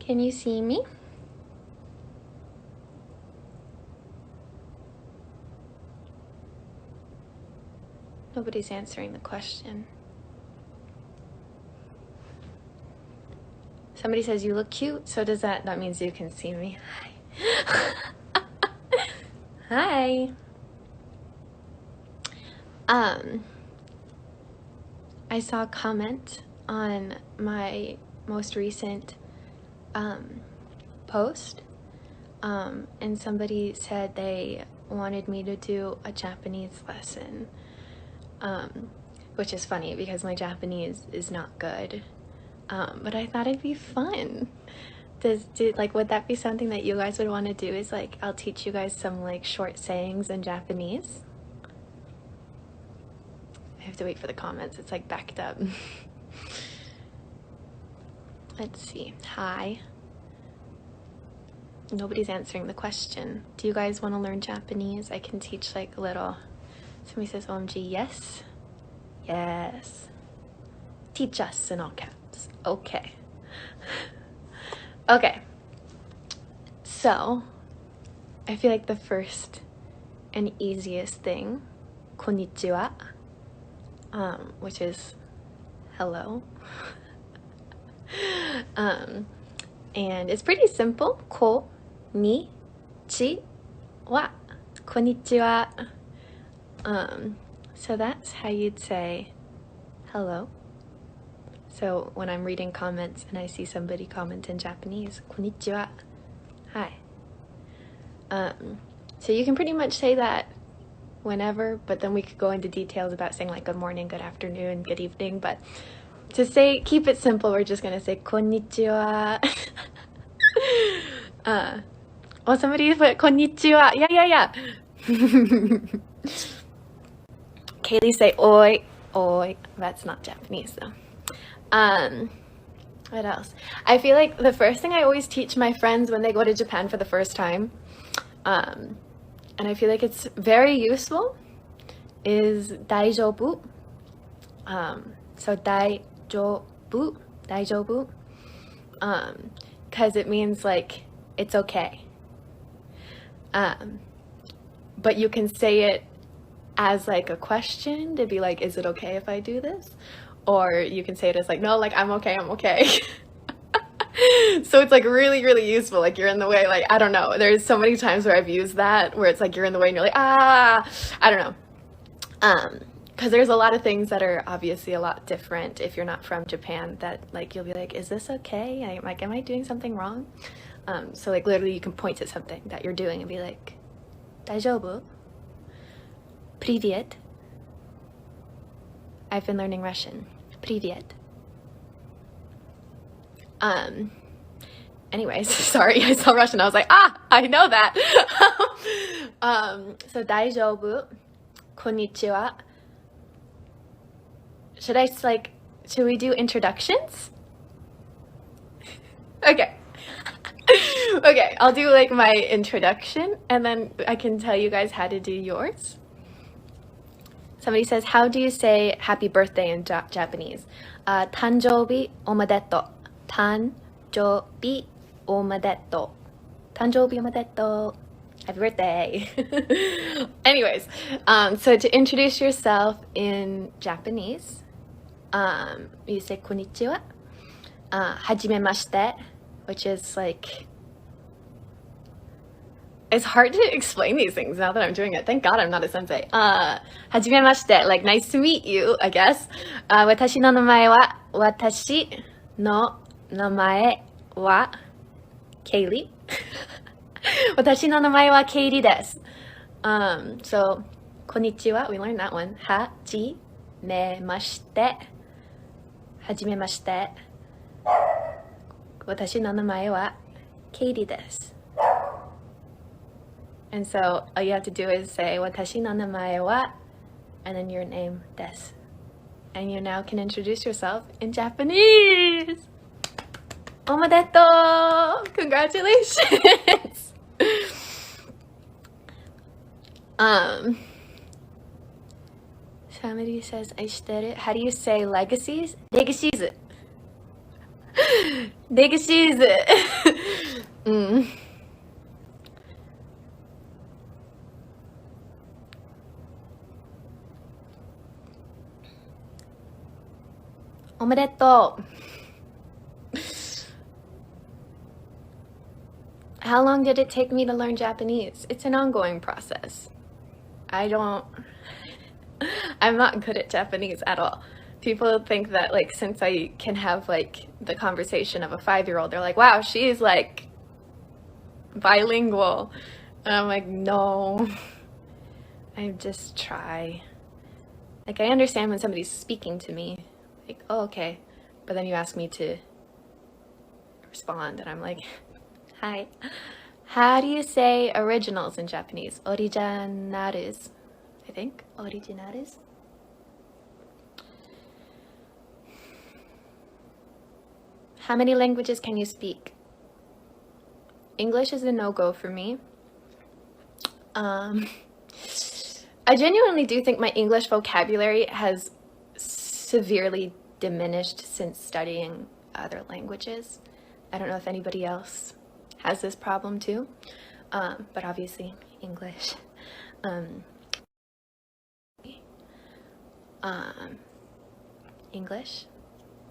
Can you see me? Nobody's answering the question. Somebody says you look cute, so does that means you can see me. Hi. Hi. I saw a comment on my most recent post, and somebody said they wanted me to do a Japanese lesson, which is funny because my Japanese is not good, but I thought it'd be fun. Would that be something that you guys would want to do? Is like, I'll teach you guys some like short sayings in Japanese. I have to wait for the comments, it's like backed up. Let's see. Hi. Nobody's answering the question. Do you guys want to learn Japanese? I can teach like a little. Somebody says OMG. Yes. Yes. Teach us in all caps. Okay. Okay. So, I feel like the first and easiest thing, konnichiwa, which is hello. And it's pretty simple. Ko ni chi wa. Konnichiwa. So that's how you'd say hello. So when I'm reading comments and I see somebody comment in Japanese, konnichiwa. Hi. So you can pretty much say that whenever, but then we could go into details about saying like good morning, good afternoon, good evening, but to say, keep it simple, we're just gonna say konnichiwa. Well, somebody put konnichiwa. Yeah. Kaylee say oi, oi. That's not Japanese though. What else? I feel like the first thing I always teach my friends when they go to Japan for the first time, and I feel like it's very useful, is daijoubu. So daijoubu, because it means like it's okay. But you can say it as like a question to be like, is it okay if I do this? Or you can say it as like, no, like I'm okay. So it's like really, really useful. Like you're in the way, like, I don't know. There's so many times where I've used that where it's like you're in the way and you're like, I don't know. Because there's a lot of things that are obviously a lot different if you're not from Japan, that like you'll be like, is this okay? Like, am I doing something wrong? So like literally you can point at something that you're doing and be like, daijoubu? Привет. I've been learning Russian. Привет. Anyways, sorry, I saw Russian. I was like, I know that. So daijoubu, konnichiwa. Should we do introductions? Okay. Okay, I'll do like my introduction and then I can tell you guys how to do yours. Somebody says, how do you say happy birthday in Japanese? Tanjoubi omedetou. Tanjoubi omedetou. Tanjoubi omedetou. Happy birthday. Anyways, so to introduce yourself in Japanese, you say konnichiwa. Hajimemashite, which is like, it's hard to explain these things now that I'm doing it. Thank God I'm not a sensei. Hajimemashite, like nice to meet you, I guess. Watashi no namae wa Kaylee. Watashi no namae wa Kaylee desu. So, konnichiwa, we learned that one. Hajimemashite. Hajimemashite. Watashi no namae wa Kaylee desu. And so all you have to do is say watashi no namae wa, and then your name desu. And you now can introduce yourself in Japanese. Omedetou! Congratulations! Somebody says aishiteru. How do you say legacies? Legacies. Next is omedetou. How long did it take me to learn Japanese? It's an ongoing process. I'm not good at Japanese at all. People think that like since I can have like the conversation of a 5-year-old, they're like, wow, she's like bilingual. And I'm like, no, I just try. Like I understand when somebody's speaking to me, like, oh, okay. But then you ask me to respond and I'm like, hi. How do you say originals in Japanese? Originales, I think. Originales. How many languages can you speak? English is a no-go for me. I genuinely do think my English vocabulary has severely diminished since studying other languages. I don't know if anybody else has this problem too, but obviously English. English,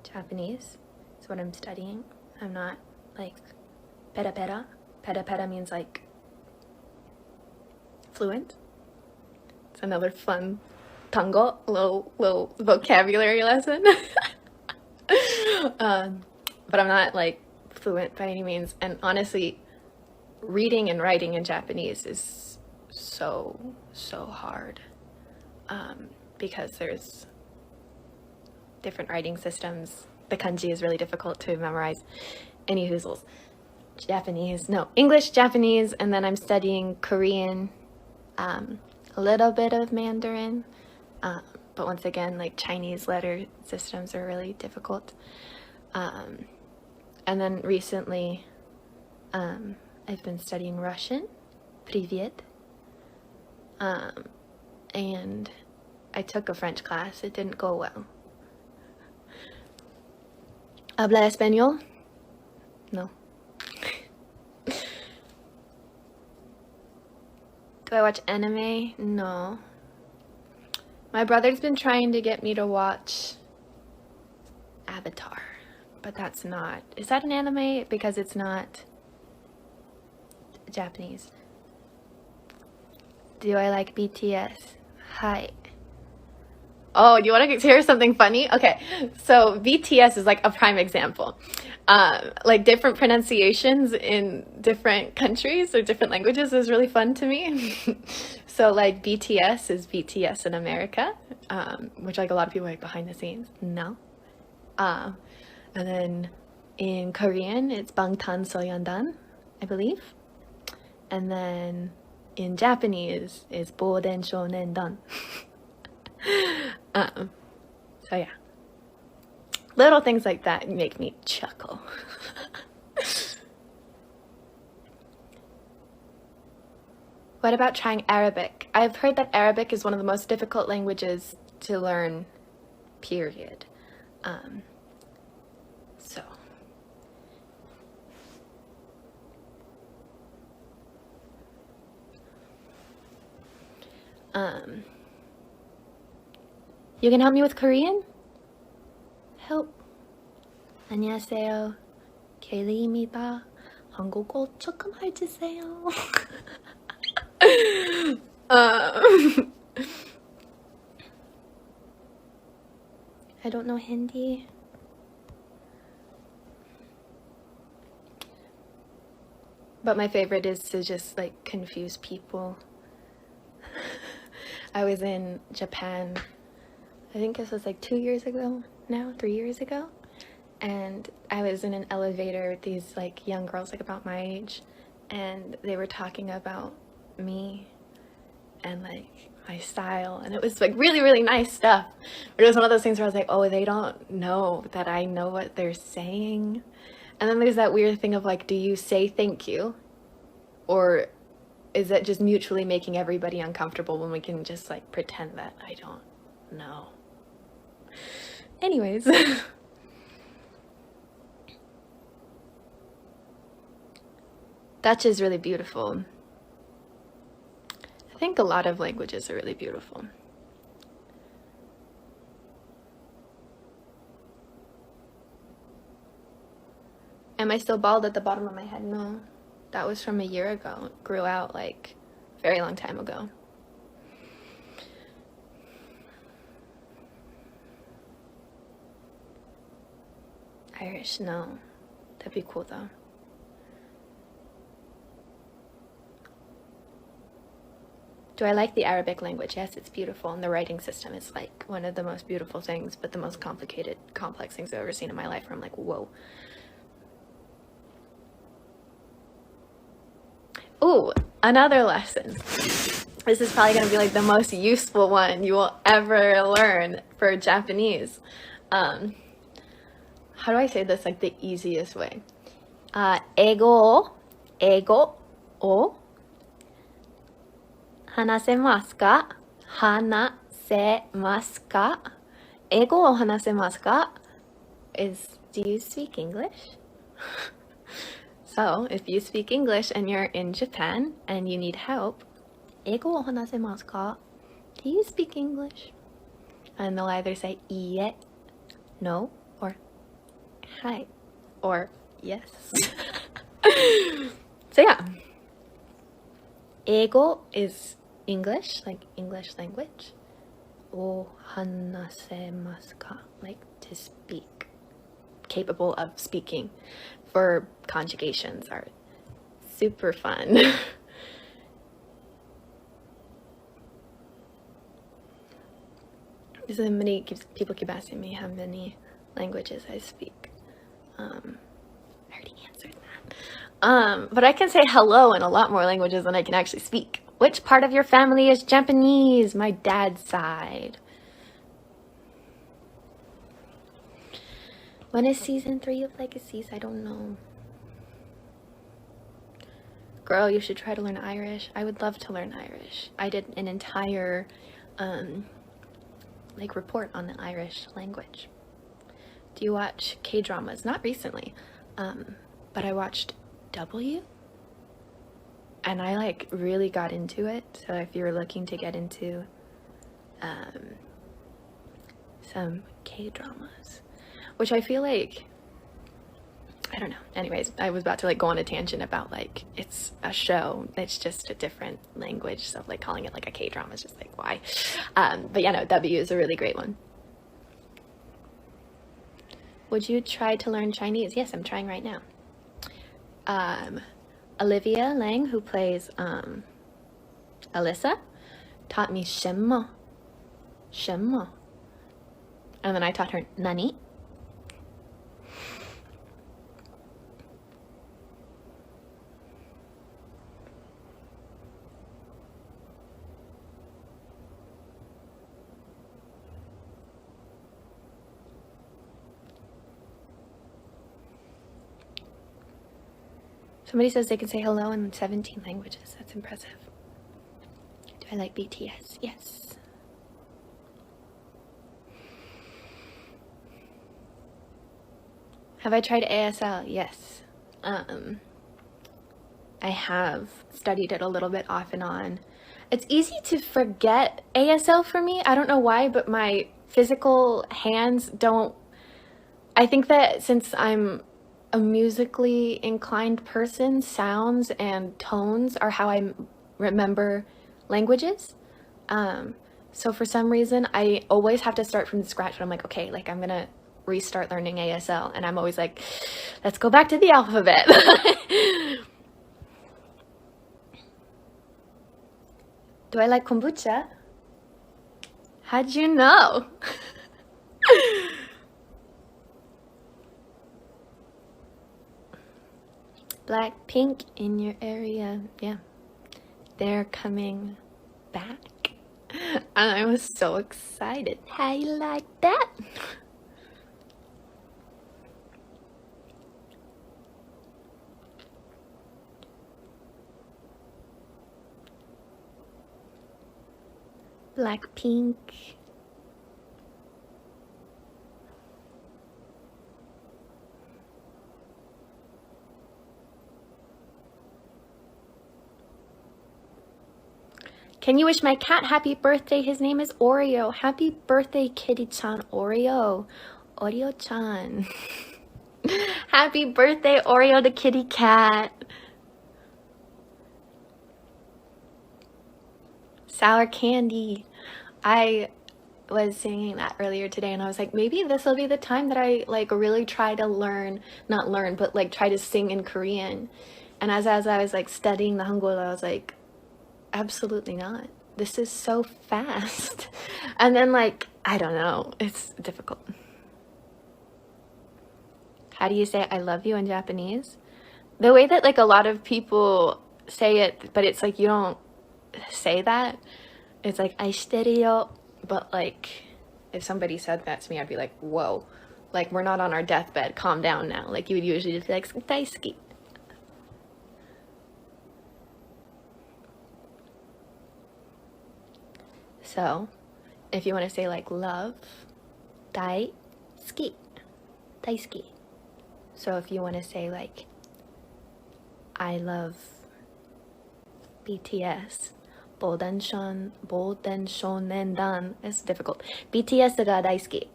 Japanese is what I'm studying. I'm not like pera pera. Pera pera means like fluent. It's another fun tango, little vocabulary lesson. But I'm not like fluent by any means. And honestly, reading and writing in Japanese is so hard, because there's different writing systems. The kanji is really difficult to memorize. Any hoozles. English, Japanese, and then I'm studying Korean, a little bit of Mandarin, but once again, like Chinese letter systems are really difficult. And then recently, I've been studying Russian, Privyet, and I took a French class. It didn't go well. ¿Habla español? No. Do I watch anime? No. My brother's been trying to get me to watch Avatar, but that's not. Is that an anime? Because it's not Japanese. Do I like BTS? Hi. Oh, you want to hear something funny? Okay, so BTS is like a prime example. Like different pronunciations in different countries or different languages is really fun to me. So like BTS is BTS in America, which like a lot of people are like behind the scenes. No. And then in Korean, it's Bangtansoyeondan, I believe. And then in Japanese, it's Boden Shonendan. So yeah, little things like that make me chuckle. What about trying Arabic? I've heard that Arabic is one of the most difficult languages to learn, period. So you can help me with Korean? Help. 안녕하세요. Kaylee입니다. 한국어 조금 해주세요. I don't know Hindi. But my favorite is to just like confuse people. I was in Japan, I think this was like 2 years ago now, 3 years ago. And I was in an elevator with these like young girls like about my age, and they were talking about me and like my style, and it was like really nice stuff. But it was one of those things where I was like, oh, they don't know that I know what they're saying. And then there's that weird thing of like, do you say thank you, or is it just mutually making everybody uncomfortable when we can just like pretend that I don't know? Anyways. Dutch is really beautiful. I think a lot of languages are really beautiful. Am I still bald at the bottom of my head? No. That was from a year ago. It grew out like a very long time ago. Irish, no. That'd be cool though. Do I like the Arabic language? Yes, it's beautiful, and the writing system is like one of the most beautiful things, but the most complicated, complex things I've ever seen in my life, where I'm like, whoa. Ooh, another lesson. This is probably going to be like the most useful one you will ever learn for Japanese. How do I say this like the easiest way? Ego o 話せますか? 話せますか? 英語を話せますか? is, do you speak English? So, if you speak English and you're in Japan and you need help, 英語を話せますか? Do you speak English? And they'll either say いいえ, no, or hi, or yes. So yeah, 英語 is English, like English language. を話せますか? Like to speak, capable of speaking. For conjugations are super fun. So many people keep asking me how many languages I speak. I already answered that. But I can say hello in a lot more languages than I can actually speak. Which part of your family is Japanese? My dad's side. When is season 3 of Legacies? I don't know. Girl, you should try to learn Irish. I would love to learn Irish. I did an entire report on the Irish language. Do you watch K-dramas? Not recently, but I watched W, and I really got into it. So if you're looking to get into some K-dramas, which I feel like, I don't know. Anyways, I was about to go on a tangent about it's a show. It's just a different language. So calling it a K-drama is just why? But yeah, no, W is a really great one. Would you try to learn Chinese? Yes, I'm trying right now. Olivia Lang, who plays Alyssa, taught me 什么, 什么. And then I taught her 何. Somebody says they can say hello in 17 languages. That's impressive. Do I like BTS? Yes. Have I tried ASL? Yes. I have studied it a little bit off and on. It's easy to forget ASL for me. I don't know why, but my physical hands don't... I think that since I'm a musically inclined person, sounds and tones are how I remember languages. So for some reason, I always have to start from scratch. But I'm like, okay, I'm gonna restart learning ASL, and I'm always like, let's go back to the alphabet. Do I like kombucha? How'd you know? Blackpink in your area. Yeah, they're coming back, and I was so excited. How you like that? Blackpink. Can you wish my cat happy birthday? His name is Oreo. Happy birthday, kitty-chan. Oreo. Oreo-chan. Happy birthday, Oreo the kitty cat. Sour candy. I was singing that earlier today and I was like, maybe this will be the time that I like really try to learn, not learn, but like try to sing in Korean. And as I was like studying the Hangul, I was like, absolutely not. This is so fast. And then like, I don't know, it's difficult. How do you say I love you in Japanese? The way that like a lot of people say it, but it's like you don't say that. It's like aishiteru yo, but like if somebody said that to me, I'd be like, whoa, like we're not on our deathbed, calm down now. Like you would usually just be like daisuki. So if you want to say like love, daisuki, daisuki. So if you want to say like I love BTS, Boden Shonen-dan. It's difficult. BTS ga daisuki.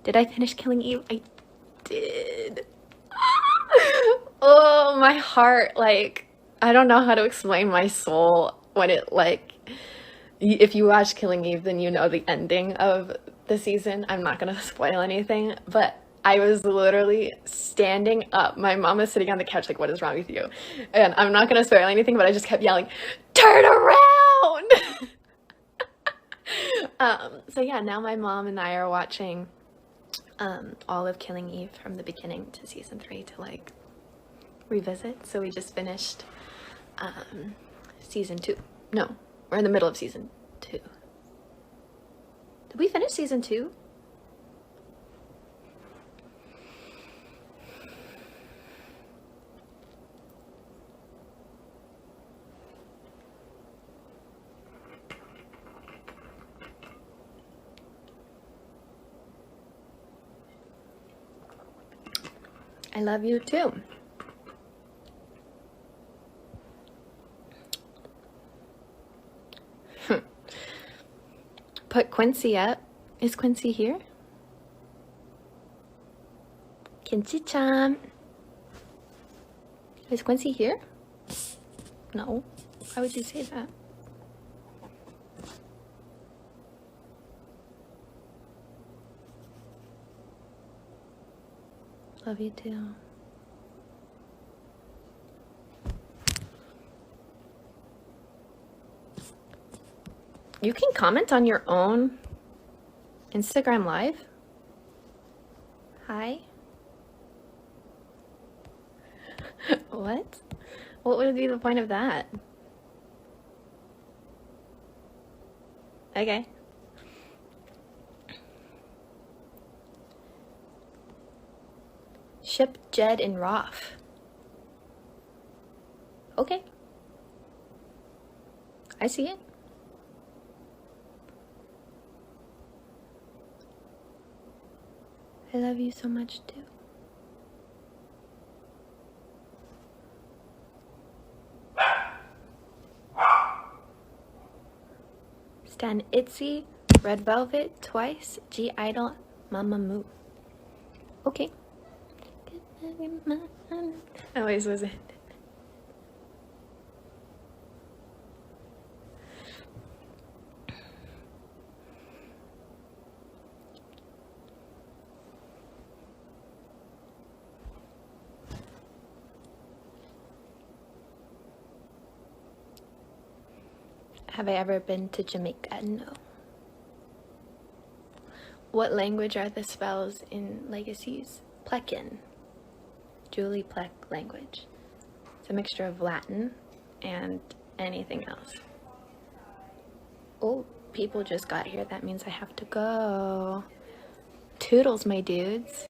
Did I finish Killing Eve? I did. Oh, my heart, like, I don't know how to explain my soul when it, like, if you watch Killing Eve, then you know the ending of the season. I'm not gonna spoil anything, but I was literally standing up. My mom was sitting on the couch like, what is wrong with you? And I'm not gonna spoil anything, but I just kept yelling, turn around! So yeah, now my mom and I are watching all of Killing Eve from the beginning to season 3 to like revisit. So we just finished season 2. No, we're in the middle of season 2. Did we finish season 2? I love you too. Put Quincy up. Is Quincy here? Quincy-chan. Is Quincy here? No. Why would you say that? Love you too. You can comment on your own Instagram live. Hi. What? What would be the point of that? Okay. Ship Jed and Roth. Okay. I see it. I love you so much too. Stan Itzy, Red Velvet, Twice, G Idol, Mamamoo. Okay. I always was it. Have I ever been to Jamaica? No. What language are the spells in Legacies? Plekin. Julie Plec language. It's a mixture of Latin and anything else. Oh, people just got here. That means I have to go. Toodles, my dudes.